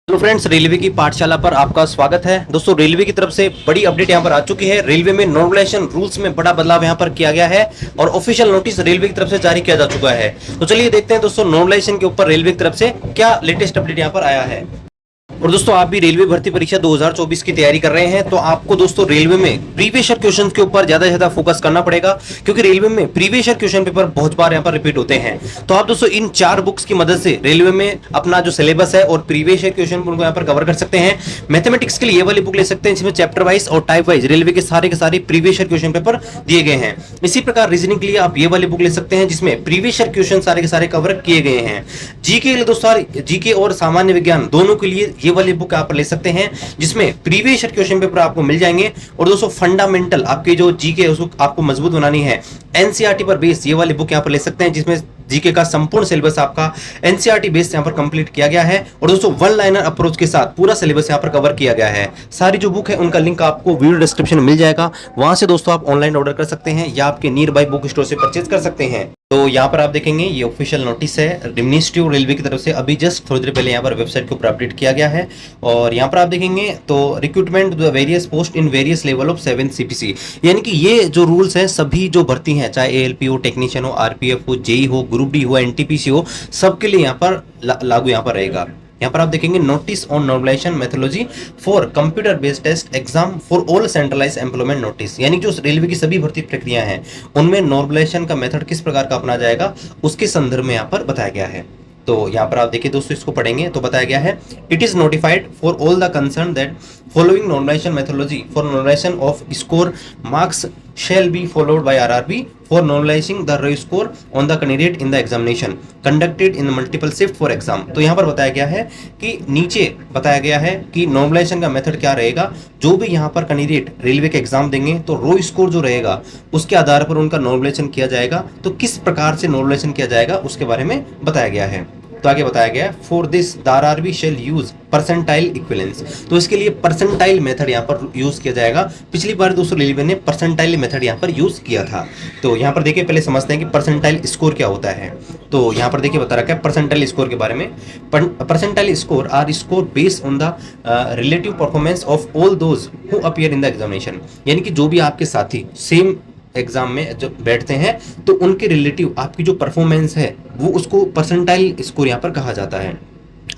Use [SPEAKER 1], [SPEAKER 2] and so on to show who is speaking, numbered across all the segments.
[SPEAKER 1] Hello friends, railway की पाठशाला पर आपका स्वागत है। दोस्तों, रेलवे की तरफ से बड़ी अपडेट यहां पर आ चुकी है। रेलवे में नॉर्मलाइजेशन रूल्स में बड़ा बदलाव यहां पर किया गया है और ऑफिशियल नोटिस रेलवे की तरफ से जारी किया जा चुका है। तो चलिए देखते हैं दोस्तों, नॉर्मलाइजेशन के ऊपर रेलवे की तरफ से क्या लेटेस्ट अपडेट यहां पर आया है। और दोस्तों, आप भी रेलवे भर्ती परीक्षा 2024 की तैयारी कर रहे हैं तो आपको दोस्तों रेलवे में प्रीवियस ईयर क्वेश्चंस के ऊपर ज्यादा से ज्यादा फोकस करना पड़ेगा, क्योंकि रेलवे में प्रीवियस ईयर क्वेश्चन पेपर बहुत बार यहाँ पर रिपीट होते हैं। तो आप दोस्तों इन 4 बुक्स की मदद से रेलवे में अपना जो सिलेबस है और प्रीवियस ईयर क्वेश्चन उनको यहाँ पर कवर कर सकते हैं। मैथमेटिक्स के लिए ये वाली बुक ले सकते हैं जिसमें चैप्टर वाइज और टाइप वाइज रेलवे के सारे प्रीवियस ईयर क्वेश्चन पेपर दिए गए हैं। इसी प्रकार रीजनिंग के लिए आप ये वाली बुक ले सकते हैं जिसमें प्रीवियस ईयर क्वेश्चन सारे के सारे कवर किए गए हैं। जीके के लिए दोस्तों, जीके और सामान्य विज्ञान दोनों के लिए ये वाली बुक आप ले सकते हैं जिसमें प्रीवियस ईयर क्वेश्चन पेपर आपको मिल जाएंगे। और दोस्तों, फंडामेंटल आपके जो जीके है उसको आपको मजबूत बनानी है, एनसीईआरटी पर बेस ये वाली बुक यहां पर ले सकते हैं जिसमें जीके का संपूर्ण सिलेबस आपका एनसीईआरटी बेस यहां पर कंप्लीट किया गया है। और दोस्तों, वन लाइनर अप्रोच के साथ पूरा सिलेबस यहां पर कवर किया गया है। सारी जो बुक है उनका लिंक आपको वीडियो डिस्क्रिप्शन में मिल जाएगा, वहां से दोस्तों आप ऑनलाइन ऑर्डर कर सकते हैं या आपके नियर बाय बुक स्टोर से परचेज कर सकते हैं। तो यहाँ पर आप देखेंगे ये ऑफिशियल नोटिस है मिनिस्ट्री ऑफ रेलवे की तरफ से, अभी जस्ट थोड़ी देर पहले यहाँ पर वेबसाइट के ऊपर अपडेट किया गया है। और यहाँ पर आप देखेंगे तो recruitment various post in various level of 7 CPC, यानी कि ये जो रूल्स हैं सभी जो भर्ती हैं, चाहे एएलपी हो, टेक्नीशियन हो, आरपीएफ हो, जेई हो, ग्रुप डी हो, एनटीपीसी हो, सबके लिए यहाँ पर लागू यहाँ पर रहेगा। यहाँ पर आप देखेंगे notice on normalisation methodology for computer based test exam for all centralised employment notice, यानी जो रेलवे की सभी भर्ती प्रक्रिया हैं उनमें नॉर्मलाइजेशन का मेथड किस प्रकार का अपनाया जाएगा उसके संदर्भ में यहाँ पर बताया गया है। तो यहाँ पर आप देखिए दोस्तों, इसको पढ़ेंगे तो बताया गया है, it is notified for all the concern that following normalisation methodology for normalisation of score marks shall be followed by RRB for normalizing the row score on the candidate in the examination conducted in multiple shift for exam। तो यहाँ पर बताया गया है कि नीचे बताया गया है कि नॉर्मलाइजेशन का मेथड क्या रहेगा। जो भी यहाँ पर कैंडिडेट रेलवे के एग्जाम देंगे तो रो स्कोर जो रहेगा उसके आधार पर उनका नॉर्मलाइजेशन किया जाएगा। तो किस प्रकार से नॉर्मलाइजेशन किया जाएगा उसके बारे में बताया गया है। तो आगे बताया गया है, for this the RRB shall use percentile equivalence, तो इसके लिए परसेंटाइल मेथड यहाँ पर यूज किया जाएगा। पिछली बार दोस्तों रेलवे ने परसेंटाइल मेथड यहाँ पर यूज किया था। तो यहाँ पर देखिए पहले समझते हैं कि परसेंटाइल स्कोर क्या होता है। तो यहाँ पर देखिए बता रखा है परसेंटाइल स्कोर के बारे में, percentile score are score based on the relative performance of all those who appear in the examination, यानी कि जो भी आपके साथी सेम एग्जाम में जब बैठते हैं तो उनके रिलेटिव आपकी जो परफॉर्मेंस है वो उसको परसेंटाइल स्कोर यहाँ पर कहा जाता है।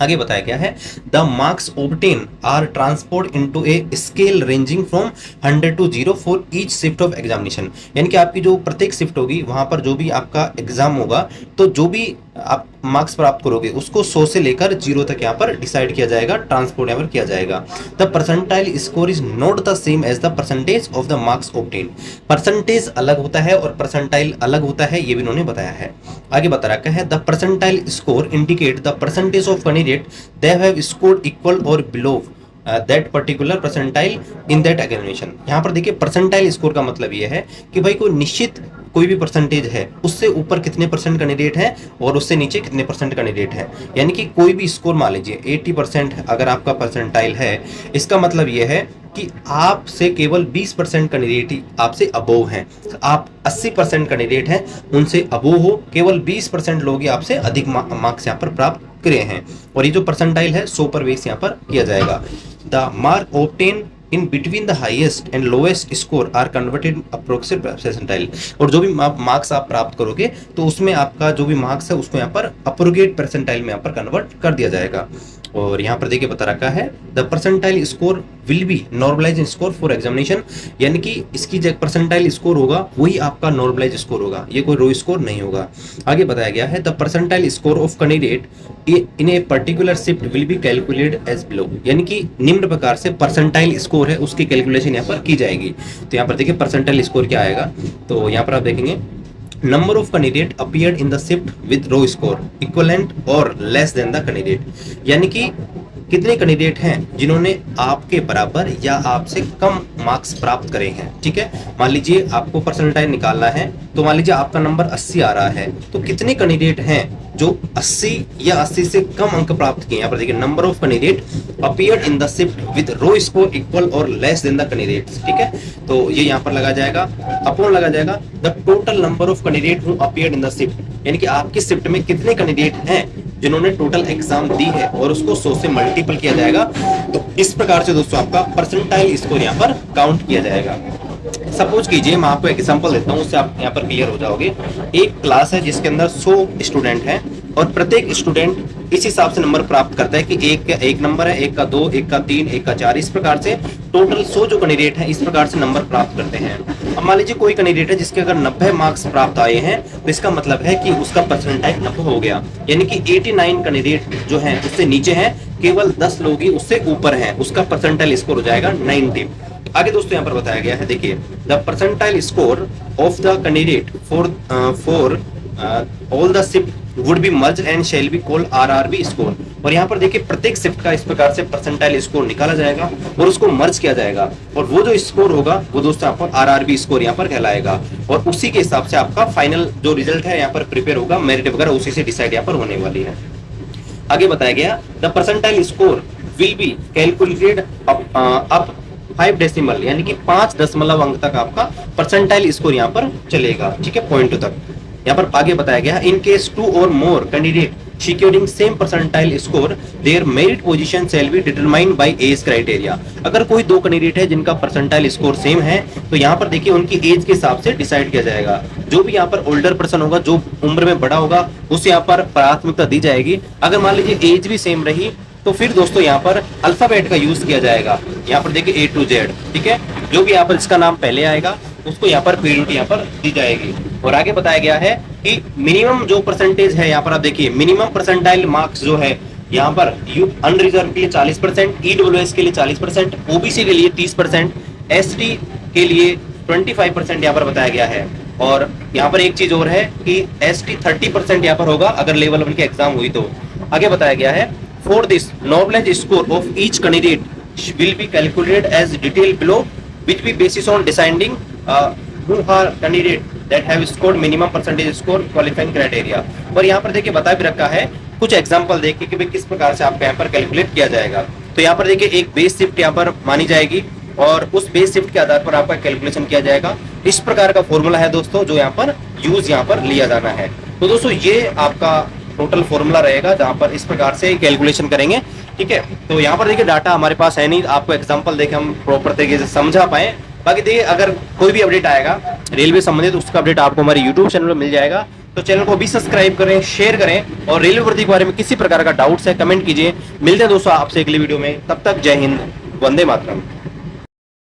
[SPEAKER 1] आगे बताया गया है, the marks obtain are transport into a scale ranging from 100 to 0 for each shift of examination, यानी कि आपकी जो प्रत्येक शिफ्ट होगी वहां पर जो भी आपका एग्जाम होगा तो जो भी आप मार्क्स प्राप्त करोगे उसको 100 से लेकर 0 तक यहाँ पर डिसाइड किया जाएगा, ट्रांसपोर्ट यहाँ पर किया जाएगा। The percentile score is not the same as the percentage of the marks obtain, percentage अलग होता है और परसेंटाइल अलग होता है, ये भी इन्होंने बताया है। आगे बता रखा है, the percentile score indicate the percentage of candidate they have scored equal और below that particular percentile in that examination. यहाँ पर देखिए परसेंटाइल स्कोर का मतलब ये है कि भाई कोई निश्चित कोई भी परसेंटेज है उससे ऊपर कितने परसेंट कैंडिडेट है और उससे नीचे कितने परसेंट कैंडिडेट है, यानी कि कोई भी स्कोर मान लीजिए 80% अगर आपका परसेंटाइल है, इसका मतलब ये है कि आपसे केवल 20% कैंडिडेट ही आपसे अबोव हैं। आप 80% कैंडिडेट हैं उनसे अबोव हो, केवल 20% लोग ही आपसे अधिक मार्क्स यहाँ पर प्राप्त करे हैं। और ये जो परसेंटाइल है 100 पर बेस यहाँ पर किया जाएगा। The mark obtain in between the highest and lowest score are converted approximate percentile, और जो भी मार्क्स आप प्राप्त करोगे तो उसमें आपका जो भी मार्क्स है उसको यहाँ पर अप्रोगेट परसेंटाइल में यहाँ पर कन्वर्ट कर दिया जाएगा। और यहाँ पर देखिए बता रखा है, the percentile score will be normalize score for examination, यानी कि इसकी जो परसेंटाइल स्कोर होगा वही आपका नॉर्मलाइज स्कोर होगा, ये कोई रो स्कोर नहीं होगा। आगे बताया गया है, the percentile score of candidate in a particular shift will be calculated as below, यानी कि निम्न प्रकार से परसेंटाइल स्कोर है उसकी कैलकुलेशन यहाँ पर की जाएगी। तो यहाँ पर देखिए परसेंटाइल स्कोर क्या आएगा, तो यहाँ पर आप देखेंगे number of candidate appeared in the shift with raw score equivalent और लेस देन द कैंडिडेट, यानी कि कितने कैंडिडेट हैं जिन्होंने आपके बराबर या आपसे कम मार्क्स प्राप्त करे हैं। ठीक है, मान लीजिए आपको परसेंटाइल निकालना है तो मान लीजिए आपका नंबर 80 आ रहा है, तो कितने कैंडिडेट हैं जो 80 या 80 से कम अंक प्राप्त किए। यहाँ पर देखिए number of candidate appeared in the shift with raw score equal और लेस देन द कैंडिडेट्स। ठीक है, तो ये यहाँ पर लगा जाएगा, अपॉन लगा जाएगा the total number of candidate who appeared in the shift, यानी कि आपकी शिफ्ट में कितने कैंडिडेट हैं जिन्होंने टोटल एग्जाम दी है और उसको 100 से मल्टीपल किया जाएगा। तो इस प्रकार से दोस्तों आपका परसेंटाइल स्कोर यहाँ पर काउंट किया जाएगा। सपोज कीजिए मैं आपको एग्जांपल देता हूँ, उससे आप यहाँ पर क्लियर हो जाओगे। एक क्लास है जिसके अंदर 100 स्टूडेंट हैं और प्रत्येक स्टूडेंट इस हिसाब से नंबर प्राप्त करता है कि एक का 1 नंबर है, एक का 2, एक का 3, एक का 4, इस प्रकार से टोटल 100 जो कैंडिडेट हैं इस प्रकार से नंबर प्राप्त करते हैं। अब मान लीजिए कोई कैंडिडेट है जिसके अगर 90 मार्क्स प्राप्त आए हैं तो इसका मतलब है कि उसका परसेंटाइल 90 हो गया, यानी कि 89 कैंडिडेट जो हैं उससे नीचे हैं, केवल 10 लोग ही उससे ऊपर हैं, उसका परसेंटाइल स्कोर हो जाएगा 90। आगे दोस्तों यहाँ पर बताया गया है, देखिए the percentile score of the candidate for all the shift would be merge and shall be called RRB score. और यहाँ पर देखिए प्रत्येक शिफ्ट का इस प्रकार से परसेंटाइल स्कोर निकाला जाएगा और उसको मर्ज किया जाएगा और वो जो स्कोर होगा वो दोस्तों आपको आरआरबी स्कोर यहाँ पर कहलाएगा और उसी के हिसाब से आपका फाइनल जो रिजल्ट है यहाँ पर प्रिपेयर होगा, मेरिट वगैरह उसी से डिसाइड यहाँ पर होने वाली है। आगे बताया गया the percentile score will be calculated up 5 decimal, यानी कि 5 दशमलव अंक तक आपका परसेंटाइल स्कोर यहाँ पर चलेगा, ठीक है, पॉइंट तक। यहाँ पर आगे बताया गया इन केस 2 और more candidate securing same percentile score their merit position shall be determined by age criteria। अगर कोई 2 कैंडिडेट है जिनका परसेंटाइल स्कोर सेम है तो यहाँ पर देखिए उनकी एज के हिसाब से डिसाइड किया जाएगा। जो भी यहाँ पर ओल्डर पर्सन होगा, जो उम्र में बड़ा होगा, उसे यहाँ पर प्राथमिकता दी जाएगी। अगर मान लीजिए एज भी सेम रही तो फिर दोस्तों यहाँ पर अल्फाबेट का यूज किया जाएगा। यहाँ पर देखिए A to Z, ठीक है, जो भी यहाँ पर इसका नाम पहले आएगा उसको यहाँ पर प्रायोरिटी यहाँ पर दी जाएगी। और आगे बताया गया है कि मिनिमम जो परसेंटेज है यहाँ पर आप देखिए मिनिमम परसेंटाइल मार्क्स जो है यहाँ पर अनरिजर्व के लिए 40%, ईडब्ल्यूएस के लिए 40%, ओबीसी के लिए 30%, एसटी के लिए 25% यहाँ पर बताया गया है। और यहाँ पर एक चीज और है कि एसटी 30% यहाँ पर होगा अगर लेवल 1 की एग्जाम हुई तो। आगे बताया गया है for this normalize score of each candidate will be calculated as detail below which be basis on deciding who are candidate that have scored minimum percentage score qualifying criteria। और यहाँ पर देखिए बता भी रखा है कुछ एग्जांपल देखिए कि भाई किस प्रकार से आपका यहाँ पर कैलकुलेट किया जाएगा। तो यहाँ पर देखिए एक बेस शिफ्ट यहाँ पर मानी जाएगी और उस बेस शिफ्ट के आधार पर आपका कैलकुलेशन किया जाएगा। इस प्रकार का फॉर्मूला है दोस्तों जो यहाँ पर यूज यहाँ पर लिया जाना है। तो दोस्तों ये आपका टोटल फॉर्मूला रहेगा जहाँ पर इस प्रकार से कैलकुलेशन करेंगे, ठीक है। तो यहाँ पर देखिए डाटा हमारे पास है नहीं, आपको एग्जांपल देके हम प्रॉपर तरीके से समझा पाए। बाकी देखिए अगर कोई भी अपडेट आएगा रेलवे संबंधित उसका अपडेट आपको हमारे यूट्यूब चैनल पर मिल जाएगा। तो चैनल को भी सब्सक्राइब करें, शेयर करें और रेलवे भर्ती के बारे में किसी प्रकार का डाउट्स है कमेंट कीजिए। मिलते हैं दोस्तों आपसे अगली वीडियो में, तब तक जय हिंद, वंदे मातरम।